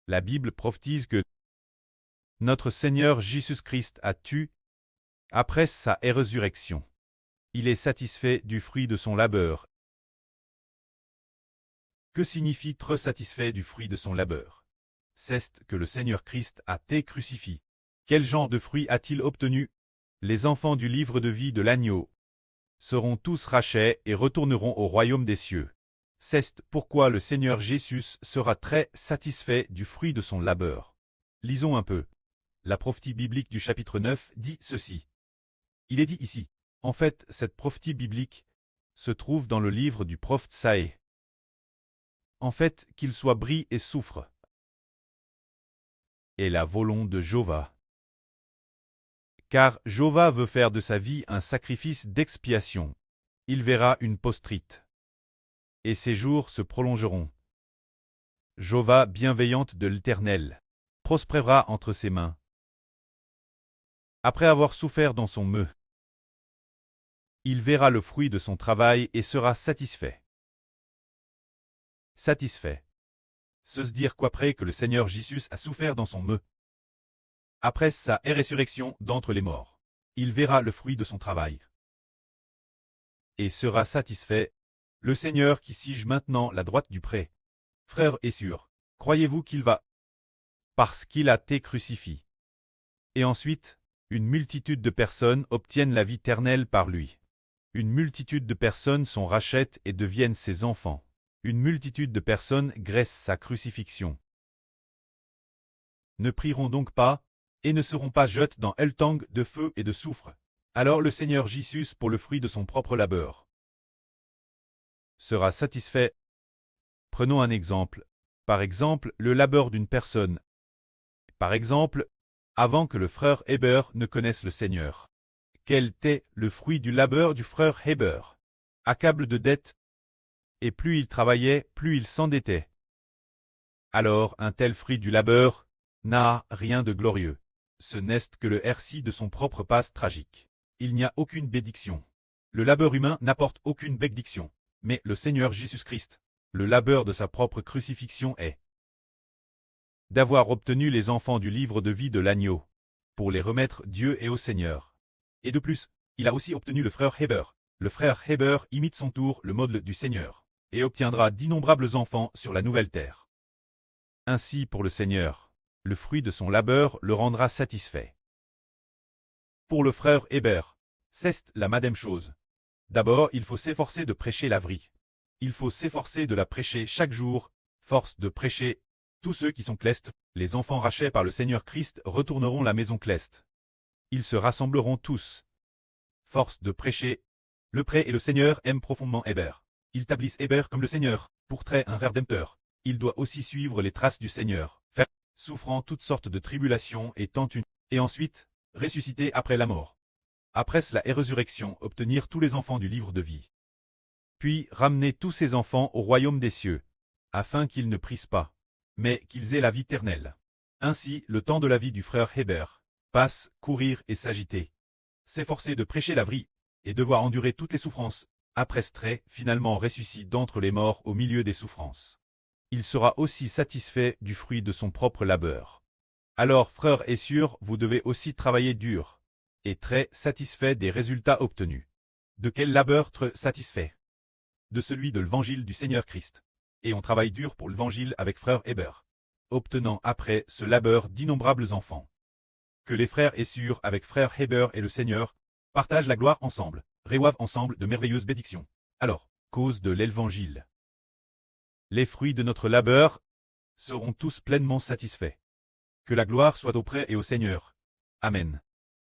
La Bible prophétise que notre Seigneur Jésus-Christ a tué après sa résurrection. Il est satisfait du fruit de son labeur. Que signifie être satisfait du fruit de son labeur? C'est que le Seigneur Christ a été crucifié. Quel genre de fruit a-t-il obtenu? Les enfants du livre de vie de l'agneau seront tous rachetés et retourneront au royaume des cieux. C'est pourquoi le Seigneur Jésus sera très satisfait du fruit de son labeur. Lisons un peu. La prophétie biblique du chapitre 9 dit ceci. Il est dit ici. En fait, cette prophétie biblique se trouve dans le livre du prophète Saé. En fait, qu'il soit bris et souffre. Et la volonté de Jéhovah. Car Jéhovah veut faire de sa vie un sacrifice d'expiation. Il verra une postérité. Et ses jours se prolongeront. Jéhovah bienveillante de l'Éternel prospérera entre ses mains. Après avoir souffert dans son meu, il verra le fruit de son travail et sera satisfait. Satisfait. Se dire qu'après que le Seigneur Jésus a souffert dans son meu, après sa résurrection d'entre les morts, il verra le fruit de son travail et sera satisfait. Le Seigneur qui siège maintenant la droite du pré. Frère est sûr. Croyez-vous qu'il va? Parce qu'il a été crucifié. Et ensuite, une multitude de personnes obtiennent la vie éternelle par lui. Une multitude de personnes sont rachetées et deviennent ses enfants. Une multitude de personnes graissent sa crucifixion. Ne prieront donc pas, et ne seront pas jetés dans le tang de feu et de soufre. Alors le Seigneur Jésus, pour le fruit de son propre labeur, sera satisfait. Prenons un exemple. Par exemple, le labeur d'une personne. Par exemple, avant que le frère Héber ne connaisse le Seigneur. Quel était le fruit du labeur du frère Héber? Accable de dettes. Et plus il travaillait, plus il s'endettait. Alors un tel fruit du labeur n'a rien de glorieux. Ce n'est que le RC de son propre passe tragique. Il n'y a aucune bénédiction. Le labeur humain n'apporte aucune bénédiction. Mais le Seigneur Jésus-Christ, le labeur de sa propre crucifixion est d'avoir obtenu les enfants du livre de vie de l'agneau, pour les remettre Dieu et au Seigneur. Et de plus, il a aussi obtenu le frère Héber. Le frère Héber imite son tour le modèle du Seigneur, et obtiendra d'innombrables enfants sur la nouvelle terre. Ainsi pour le Seigneur, le fruit de son labeur le rendra satisfait. Pour le frère Héber, c'est la même chose. D'abord, il faut s'efforcer de prêcher la vraie. Il faut s'efforcer de la prêcher chaque jour, force de prêcher. Tous ceux qui sont clestes, les enfants rachetés par le Seigneur Christ retourneront la maison cleste. Ils se rassembleront tous. Force de prêcher. Le prêt et le Seigneur aiment profondément Héber. Ils établissent Héber comme le Seigneur, pour très un rédempteur. Il doit aussi suivre les traces du Seigneur, faire, souffrant toutes sortes de tribulations et et ensuite, ressusciter après la mort. Après la résurrection, obtenir tous les enfants du livre de vie. Puis ramener tous ces enfants au royaume des cieux, afin qu'ils ne prissent pas, mais qu'ils aient la vie éternelle. Ainsi, le temps de la vie du frère Héber passe, courir et s'agiter, s'efforcer de prêcher la vraie, et devoir endurer toutes les souffrances, après trait, finalement ressuscite d'entre les morts au milieu des souffrances. Il sera aussi satisfait du fruit de son propre labeur. Alors, frère est sûr, vous devez aussi travailler dur, et très satisfait des résultats obtenus. De quel labeur très satisfait? De celui de l'évangile du Seigneur Christ. Et on travaille dur pour l'évangile avec frère Héber, obtenant après ce labeur d'innombrables enfants. Que les frères et sûrs avec frère Héber et le Seigneur partagent la gloire ensemble, reçoivent ensemble de merveilleuses bénédictions. Alors, cause de l'évangile, les fruits de notre labeur seront tous pleinement satisfaits. Que la gloire soit auprès et au Seigneur. Amen.